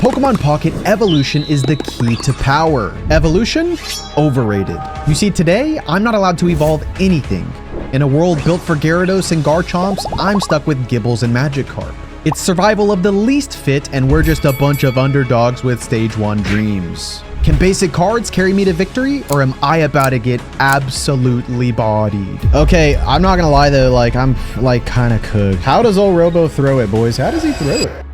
Pokemon Pocket, evolution is the key to power. Evolution? Overrated. You see, today, I'm not allowed to evolve anything. In a world built for Gyarados and Garchomps, I'm stuck with Gibbles and Magikarp. It's survival of the least fit, and we're just a bunch of underdogs with stage 1 dreams. Can basic cards carry me to victory, or am I about to get absolutely bodied? Okay, I'm not gonna lie though, I'm kind of cooked. How does old Robo throw it, boys? How does he throw it?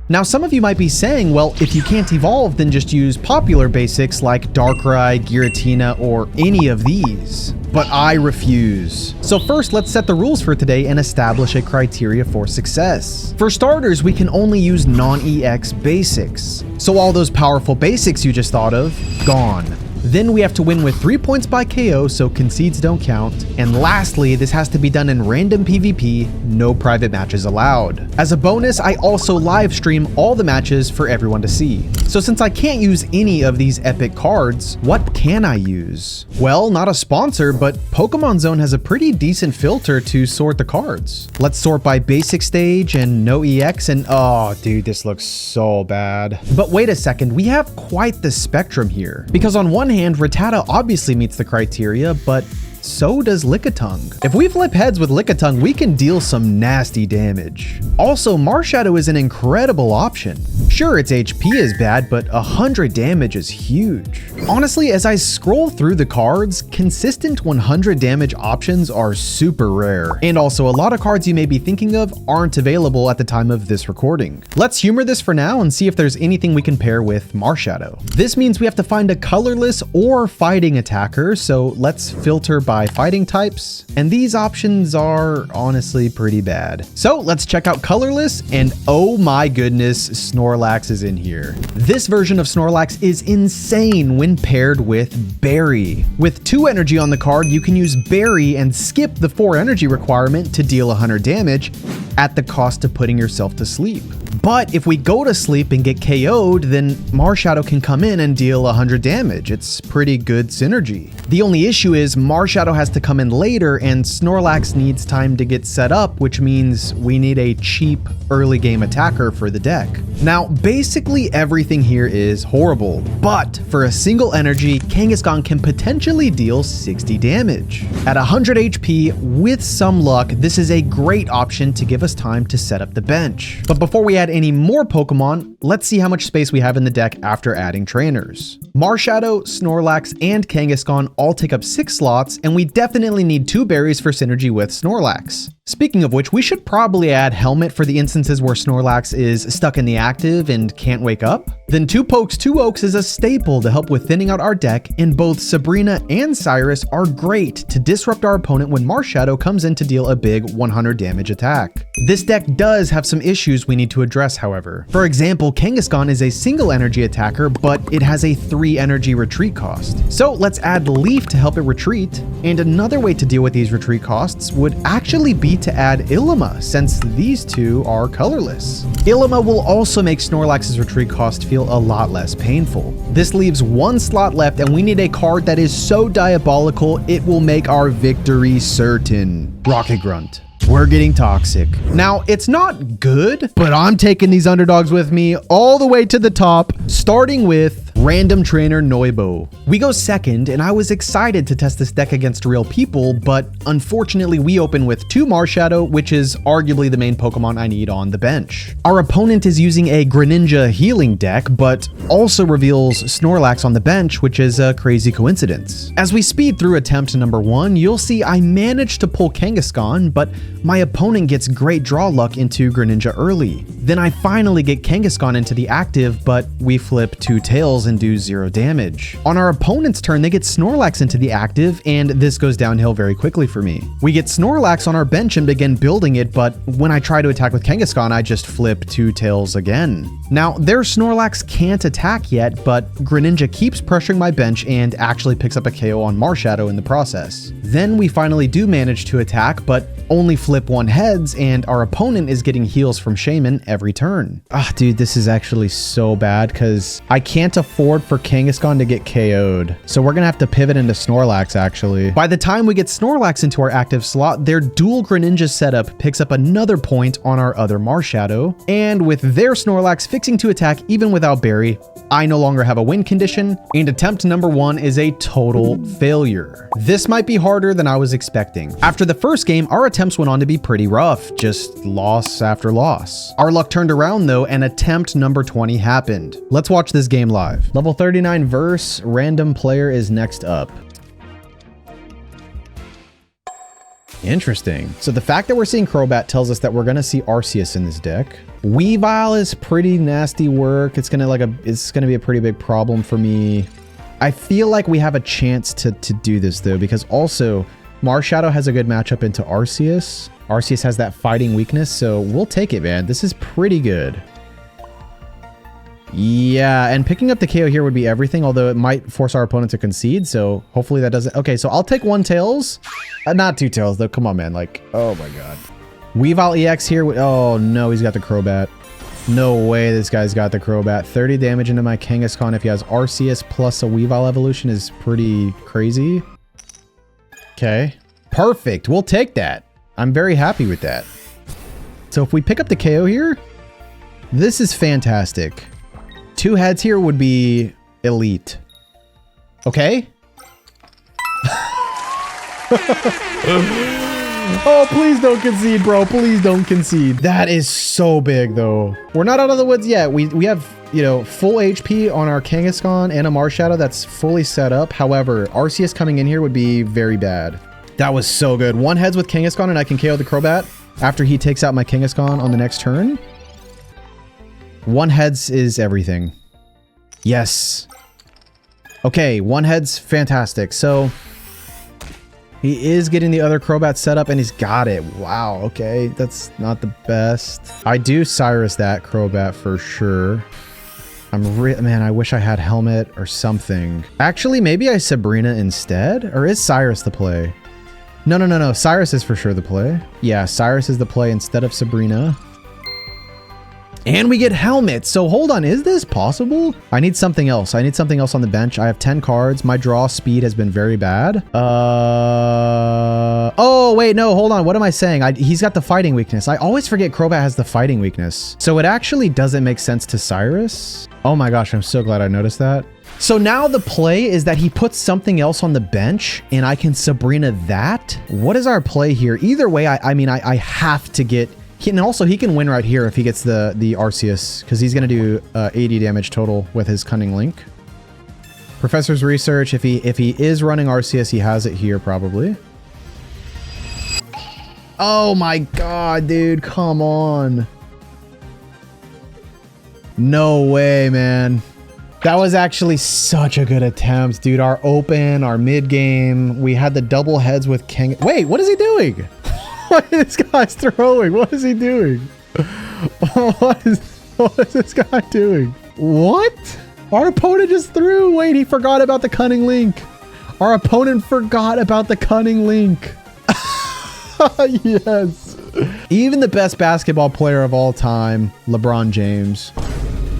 Now, some of you might be saying, well, if you can't evolve, then just use popular basics like Darkrai, Giratina, or any of these. But I refuse. So first, let's set the rules for today and establish a criteria for success. For starters, we can only use non-EX basics. So all those powerful basics you just thought of, gone. Then we have to win with 3 points by KO, so concedes don't count. And lastly, this has to be done in random PvP, no private matches allowed. As a bonus, I also live stream all the matches for everyone to see. So since I can't use any of these epic cards, what can I use? Well, not a sponsor, but Pokemon Zone has a pretty decent filter to sort the cards. Let's sort by basic stage and no EX, and oh dude, this looks so bad. But wait a second, we have quite the spectrum here. Because on one hand, Rattata obviously meets the criteria, but so does Lickitung. If we flip heads with Lickitung, we can deal some nasty damage. Also, Marshadow is an incredible option. Sure, its HP is bad, but 100 damage is huge. Honestly, as I scroll through the cards, consistent 100 damage options are super rare. And also, a lot of cards you may be thinking of aren't available at the time of this recording. Let's humor this for now and see if there's anything we can pair with Marshadow. This means we have to find a colorless or fighting attacker, so let's filter by fighting types, and these options are honestly pretty bad. So let's check out colorless, and oh my goodness, Snorlax is in here. This version of Snorlax is insane when paired with Berry. With 2 energy on the card, you can use Berry and skip the 4 energy requirement to deal 100 damage at the cost of putting yourself to sleep. But if we go to sleep and get KO'd, then Marshadow can come in and deal 100 damage. It's pretty good synergy. The only issue is Marshadow has to come in later and Snorlax needs time to get set up, which means we need a cheap early game attacker for the deck. Now, basically everything here is horrible, but for a single energy, Kangaskhan can potentially deal 60 damage. At 100 HP, with some luck, this is a great option to give us time to set up the bench. But before we add any more Pokemon, let's see how much space we have in the deck after adding trainers. Marshadow, Snorlax, and Kangaskhan all take up 6 slots, and we definitely need 2 berries for synergy with Snorlax. Speaking of which, we should probably add Helmet for the instances where Snorlax is stuck in the active and can't wake up. Then 2 Pokes, 2 Oaks is a staple to help with thinning out our deck, and both Sabrina and Cyrus are great to disrupt our opponent when Marshadow comes in to deal a big 100 damage attack. This deck does have some issues we need to address, however. For example, Kangaskhan is a single energy attacker, but it has a 3 energy retreat cost. So let's add Leaf to help it retreat, and another way to deal with these retreat costs would actually be to add Ilima, since these 2 are colorless. Ilima will also make Snorlax's retreat cost feel a lot less painful. This leaves 1 slot left, and we need a card that is so diabolical it will make our victory certain. Rocket Grunt. We're getting toxic. Now, it's not good, but I'm taking these underdogs with me all the way to the top, starting with Random Trainer Noibo. We go second, and I was excited to test this deck against real people, but unfortunately we open with 2 Marshadow, which is arguably the main Pokemon I need on the bench. Our opponent is using a Greninja healing deck, but also reveals Snorlax on the bench, which is a crazy coincidence. As we speed through attempt number 1, you'll see I managed to pull Kangaskhan, but my opponent gets great draw luck into Greninja early. Then I finally get Kangaskhan into the active, but we flip 2 Tails and do 0 damage. On our opponent's turn, they get Snorlax into the active, and this goes downhill very quickly for me. We get Snorlax on our bench and begin building it, but when I try to attack with Kangaskhan, I just flip 2 Tails again. Now, their Snorlax can't attack yet, but Greninja keeps pressuring my bench and actually picks up a KO on Marshadow in the process. Then we finally do manage to attack, but only flip one heads, and our opponent is getting heals from Shaman every turn. Ah, dude, this is actually so bad because I can't afford for Kangaskhan to get KO'd. So we're gonna have to pivot into Snorlax, actually. By the time we get Snorlax into our active slot, their dual Greninja setup picks up another point on our other Marshadow. And with their Snorlax fixing to attack even without Berry, I no longer have a win condition, and attempt number 1 is a total failure. This might be harder than I was expecting. After the first game, our attempts went on to be pretty rough, just loss after loss. Our luck turned around though, and attempt number 20 happened. Let's watch this game live. Level 39 verse, random player is next up. Interesting. So the fact that we're seeing Crobat tells us that we're gonna see Arceus in this deck. Weavile is pretty nasty work. It's gonna be a pretty big problem for me. I feel like we have a chance to do this though, because also Marshadow has a good matchup into Arceus. Arceus has that fighting weakness, so we'll take it, man. This is pretty good. Yeah, and picking up the KO here would be everything, although it might force our opponent to concede, so hopefully that doesn't... Okay, so I'll take 1 Tails. Not 2 Tails, though. Come on, man. Like, oh my god. Weavile EX here. Oh, no, he's got the Crobat. No way this guy's got the Crobat. 30 damage into my Kangaskhan if he has Arceus plus a Weavile evolution is pretty crazy. Okay. Perfect. We'll take that. I'm very happy with that. So if we pick up the KO here, this is fantastic. 2 heads here would be elite. Okay? Oh, please don't concede, bro. Please don't concede. That is so big, though. We're not out of the woods yet. We have, you know, full HP on our Kangaskhan and a Marshadow that's fully set up. However, Arceus coming in here would be very bad. That was so good. 1 heads with Kangaskhan and I can KO the Crobat after he takes out my Kangaskhan on the next turn. 1 heads is everything. Yes. Okay, 1 heads, fantastic. So he is getting the other Crobat set up and he's got it. Wow, okay, that's not the best. I do Cyrus that Crobat for sure. Man, I wish I had Helmet or something. Actually, maybe I Sabrina instead? Or is Cyrus the play? No. Cyrus is for sure the play. Yeah, Cyrus is the play instead of Sabrina. And we get Helmet. So hold on, is this possible? I need something else. I need something else on the bench. I have 10 cards. My draw speed has been very bad. Oh, wait, no, hold on. What am I saying? He's got the fighting weakness. I always forget Crobat has the fighting weakness. So it actually doesn't make sense to Cyrus. Oh my gosh, I'm so glad I noticed that. So now the play is that he puts something else on the bench and I can Sabrina that. What is our play here? Either way, I mean, I have to get... And also, he can win right here if he gets the Arceus, because he's going to do 80 damage total with his Cunning Link. Professor's Research, if he is running Arceus, he has it here probably. Oh my god, dude, come on. No way, man. That was actually such a good attempt, dude. Our open, our mid game, we had the double heads with King. Wait, what is he doing? What is this guy throwing? What is he doing? What is this guy doing? What? Our opponent just threw. Wait, he forgot about the Cunning Link. Our opponent forgot about the Cunning Link. Yes. Even the best basketball player of all time, LeBron James,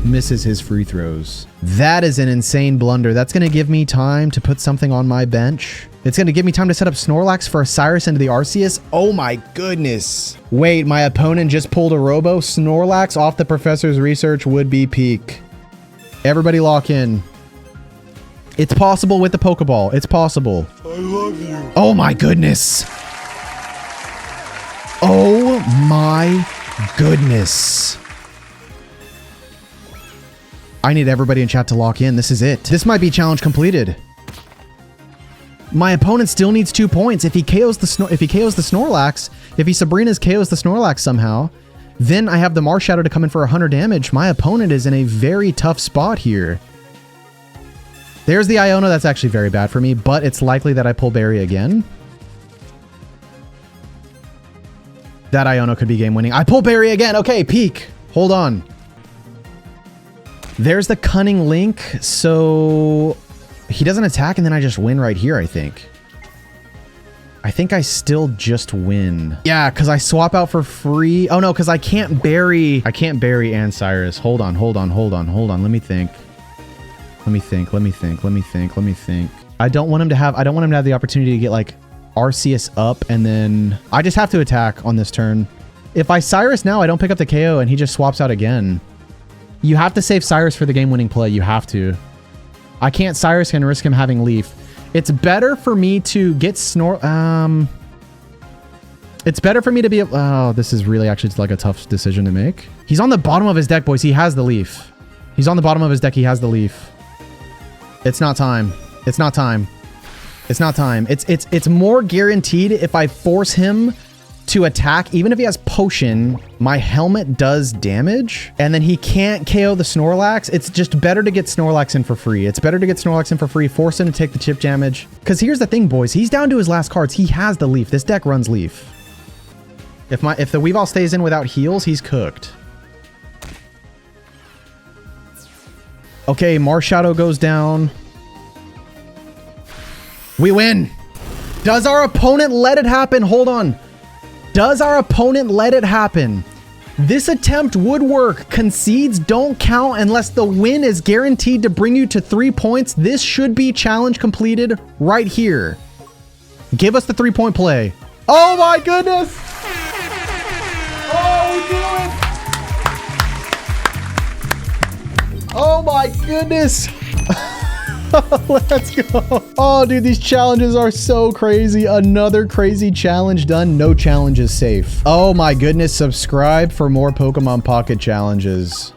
misses his free throws. That is an insane blunder. That's going to give me time to put something on my bench. It's going to give me time to set up Snorlax for a Cyrus into the Arceus. Oh my goodness. Wait, my opponent just pulled a Robo. Snorlax off the Professor's Research would be peak. Everybody lock in. It's possible with the Pokeball. It's possible. I love you. Oh my goodness. Oh my goodness. I need everybody in chat to lock in. This is it. This might be challenge completed. My opponent still needs 2 points. If he KOs the Snorlax, if he Sabrina's KOs the Snorlax somehow, then I have the Marshadow to come in for 100 damage. My opponent is in a very tough spot here. There's the Iono. That's actually very bad for me, but it's likely that I pull Berry again. That Iono could be game winning. I pull Berry again. Okay, peak. Hold on. There's the Cunning Link. So he doesn't attack and then I just win right here, I think. I think I still just win. Yeah, because I swap out for free. Oh no, because I can't bury Ann Cyrus. Hold on. Let me think. I don't want him to have the opportunity to get like Arceus up, and then I just have to attack on this turn. If I Cyrus now, I don't pick up the KO and he just swaps out again. You have to save Cyrus for the game-winning play. You have to. I can't Cyrus and risk him having Leaf. It's better for me to get it's better for me to be... Oh, this is really actually like a tough decision to make. He's on the bottom of his deck, boys. He has the Leaf. He's on the bottom of his deck. He has the Leaf. It's not time. It's not time. It's not time. It's more guaranteed if I force him to attack. Even if he has Potion, my helmet does damage, and then he can't KO the Snorlax. It's just better to get Snorlax in for free. It's better to get Snorlax in for free, force him to take the chip damage. Because here's the thing, boys. He's down to his last cards. He has the Leaf. This deck runs Leaf. If the Weavile stays in without heals, he's cooked. Okay, Marshadow goes down. We win. Does our opponent let it happen? Hold on. Does our opponent let it happen? This attempt would work. Concedes don't count unless the win is guaranteed to bring you to 3 points. This should be challenge completed right here. Give us the 3-point play. Oh my goodness. Oh, we do it. Oh my goodness. Let's go. Oh, dude, these challenges are so crazy. Another crazy challenge done. No challenge is safe. Oh my goodness. Subscribe for more Pokemon Pocket challenges.